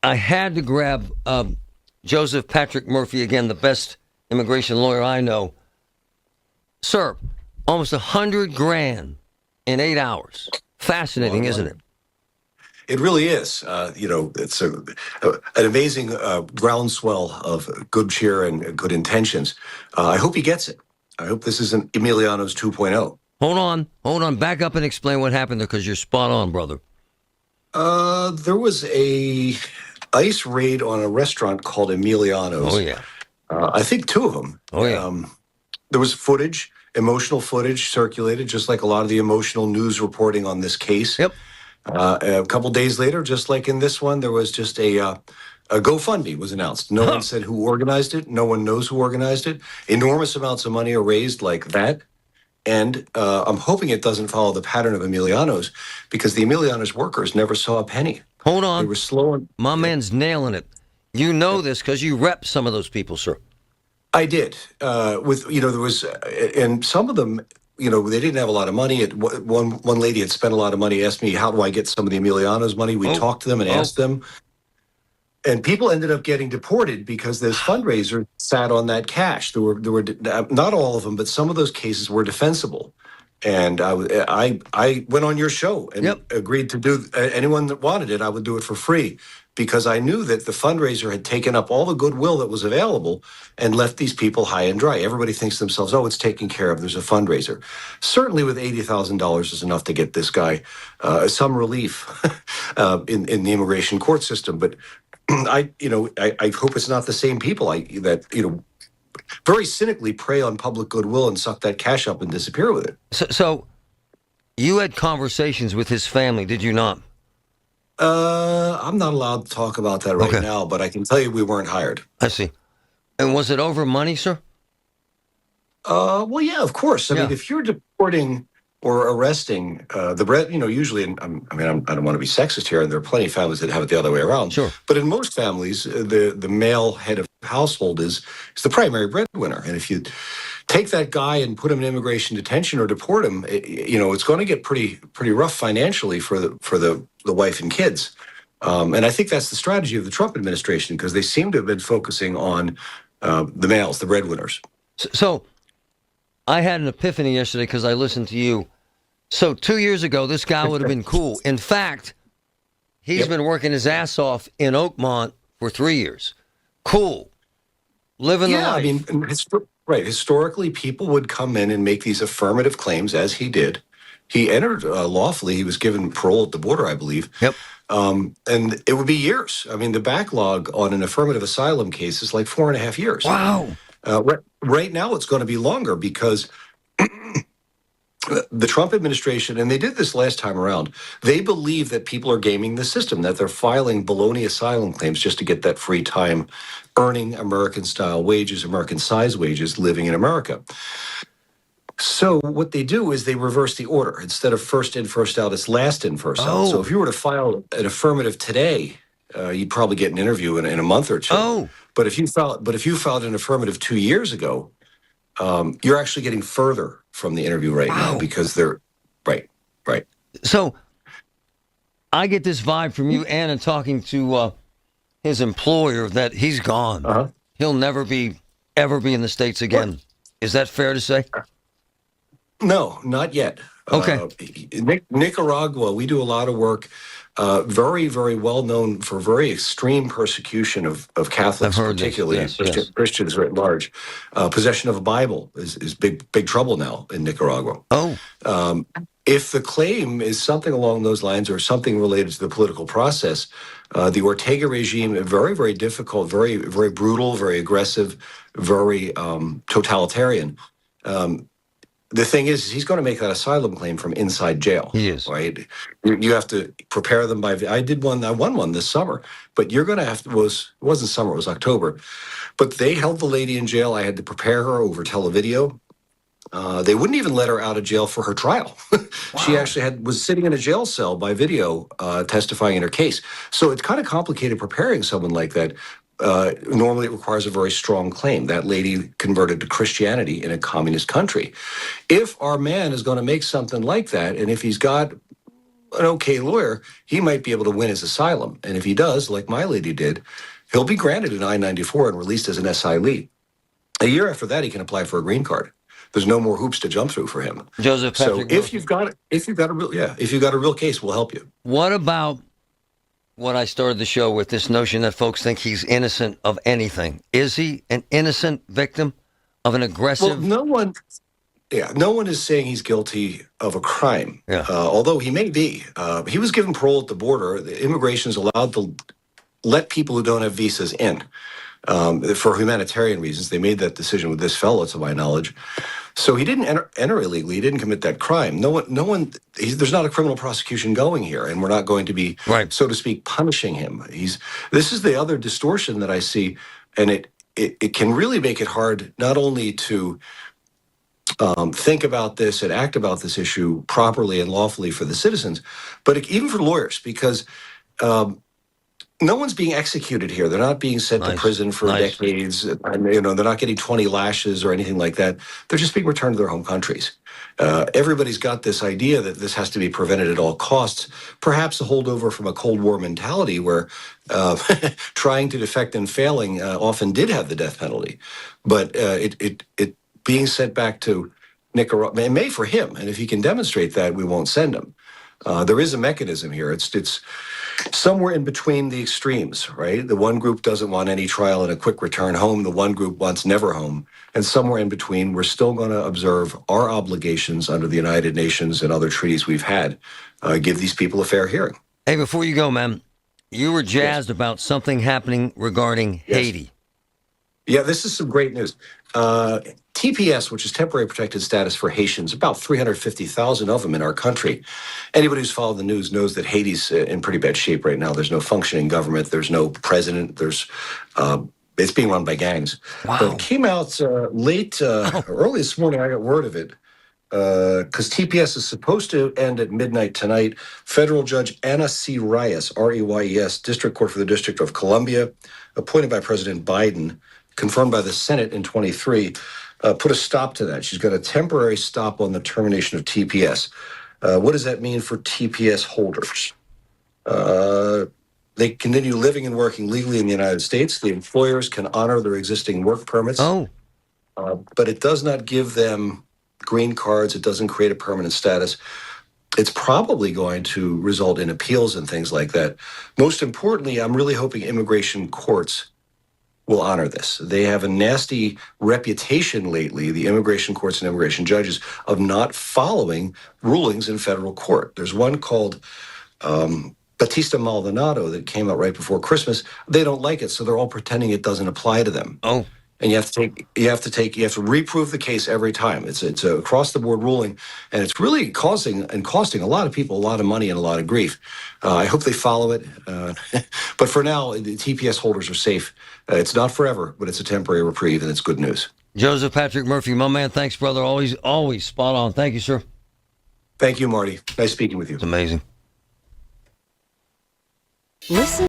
I had to grab Joseph Patrick Murphy again, the best immigration lawyer I know. Sir, almost $100,000 in 8 hours. Fascinating, isn't it? It really is. It's an amazing groundswell of good cheer and good intentions. I hope he gets it. I hope this isn't Emiliano's 2.0. Hold on. Back up and explain what happened there, because you're spot on, brother. There was a ICE raid on a restaurant called Emiliano's. Oh, yeah. I think two of them. Oh, yeah. There was emotional footage circulated, just like a lot of the emotional news reporting on this case. Yep. A couple days later, just like in this one, there was just a GoFundMe was announced. No one said who organized it. No one knows who organized it. Enormous amounts of money are raised like that. And I'm hoping it doesn't follow the pattern of Emiliano's, because the Emiliano's workers never saw a penny. Hold on. They were slow. My man's nailing it. You know this because you rep some of those people, sir. I did. There was, and some of them, they didn't have a lot of money. One lady had spent a lot of money, asked me, how do I get some of the Emiliano's money? We talked to them and asked them. And people ended up getting deported because this fundraiser sat on that cash. There were not all of them, but some of those cases were defensible. And I went on your show and agreed to do anyone that wanted it, I would do it for free, because I knew that the fundraiser had taken up all the goodwill that was available and left these people high and dry. Everybody thinks to themselves, oh, it's taken care of. There's a fundraiser. Certainly with $80,000 is enough to get this guy some relief in the immigration court system. But I hope it's not the same people that very cynically prey on public goodwill and suck that cash up and disappear with it. So you had conversations with his family, did you not? I'm not allowed to talk about that right now, but I can tell you we weren't hired. I see. And was it over money, sir? Well, yeah, of course. I mean, if you're deporting or arresting usually, I don't want to be sexist here, and there are plenty of families that have it the other way around. Sure. But in most families, the male head of household is the primary breadwinner. And if you take that guy and put him in immigration detention or deport him, it's going to get pretty rough financially for the wife and kids. And I think that's the strategy of the Trump administration, because they seem to have been focusing on the males, the breadwinners. So I had an epiphany yesterday because I listened to you. So 2 years ago, this guy would have been cool. In fact, he's been working his ass off in Oakmont for 3 years. Cool. Living the life. I mean, historically, people would come in and make these affirmative claims, as he did. He entered lawfully. He was given parole at the border, I believe. Yep. And it would be years. I mean, the backlog on an affirmative asylum case is like 4.5 years. Wow. Right now, it's going to be longer because the Trump administration, and they did this last time around, they believe that people are gaming the system, that they're filing baloney asylum claims just to get that free time earning American-style wages, American-size wages, living in America. So what they do is they reverse the order. Instead of first in, first out, it's last in, first out. So if you were to file an affirmative today, you'd probably get an interview in a month or two. But if you filed an affirmative 2 years ago, you're actually getting further from the interview right now, because they're right. So I get this vibe from you, Anna, talking to his employer, that he's gone. He'll never ever be in the States again. Is that fair to say? No, not yet. Okay. Nicaragua, we do a lot of work. Very, very well known for very extreme persecution of Catholics, particularly Christians writ large. Possession of a Bible is big trouble now in Nicaragua. If the claim is something along those lines or something related to the political process, the Ortega regime, very, very difficult, very, very brutal, very aggressive, very totalitarian. The thing is, he's going to make that asylum claim from inside jail. He is. Right? You have to prepare them by... I won one this summer, but you're going to have to... It wasn't summer, it was October. But they held the lady in jail. I had to prepare her over televideo. They wouldn't even let her out of jail for her trial. She actually was sitting in a jail cell by video testifying in her case. So it's kind of complicated preparing someone like that. Normally it requires a very strong claim. That lady converted to Christianity in a communist country. If our man is going to make something like that, and if he's got an okay lawyer, he might be able to win his asylum. And if he does, like my lady did, he'll be granted an I-94 and released as an asylee. A year after that, he can apply for a green card. There's no more hoops to jump through for him. Joseph So Patrick if Murphy. you've got a real case, we'll help you. What about what I started the show with, this notion that folks think he's innocent of anything? Is he an innocent victim of an aggressive? Well, no one is saying he's guilty of a crime. Yeah. Although he may be. He was given parole at the border. The immigration is allowed to let people who don't have visas in for humanitarian reasons. They made that decision with this fellow, to my knowledge. So he didn't enter illegally. He didn't commit that crime. There's not a criminal prosecution going here, and we're not going to be, Right. so to speak, punishing him. This is the other distortion that I see, and it can really make it hard not only to think about this and act about this issue properly and lawfully for the citizens, but even for lawyers, because no one's being executed here. They're not being sent to prison for decades. And, they're not getting 20 lashes or anything like that. They're just being returned to their home countries. Everybody's got this idea that this has to be prevented at all costs, perhaps a holdover from a Cold War mentality where trying to defect and failing often did have the death penalty. But it being sent back to Nicaragua, it may for him. And if he can demonstrate that, we won't send him. There is a mechanism here. It's somewhere in between the extremes, right? The one group doesn't want any trial and a quick return home. The one group wants never home. And somewhere in between, we're still going to observe our obligations under the United Nations and other treaties we've had, give these people a fair hearing. Hey, before you go, man, you were jazzed about something happening regarding Haiti. Yeah, this is some great news. TPS, which is temporary protected status for Haitians, about 350,000 of them in our country. Anybody who's followed the news knows that Haiti's in pretty bad shape right now. There's no functioning government. There's no president. It's being run by gangs. Wow. But it came out early this morning. I got word of it because TPS is supposed to end at midnight tonight. Federal Judge Anna C. Reyes, R-E-Y-E-S, District Court for the District of Columbia, appointed by President Biden, confirmed by the Senate in 23, put a stop to that. She's got a temporary stop on the termination of TPS. What does that mean for TPS holders? They continue living and working legally in the United States. The employers can honor their existing work permits. But it does not give them green cards. It doesn't create a permanent status. It's probably going to result in appeals and things like that. Most importantly, I'm really hoping immigration courts will honor this. They have a nasty reputation lately, the immigration courts and immigration judges, of not following rulings in federal court. There's one called Batista Maldonado that came out right before Christmas. They don't like it, so they're all pretending it doesn't apply to them. And you have to reprove the case every time. It's a across the board ruling, and it's really costing a lot of people a lot of money and a lot of grief. I hope they follow it. But for now, the TPS holders are safe. It's not forever, but it's a temporary reprieve, and it's good news. Joseph Patrick Murphy, my man. Thanks, brother. Always spot on. Thank you, sir. Thank you, Marty. Nice speaking with you. It's amazing. Listen.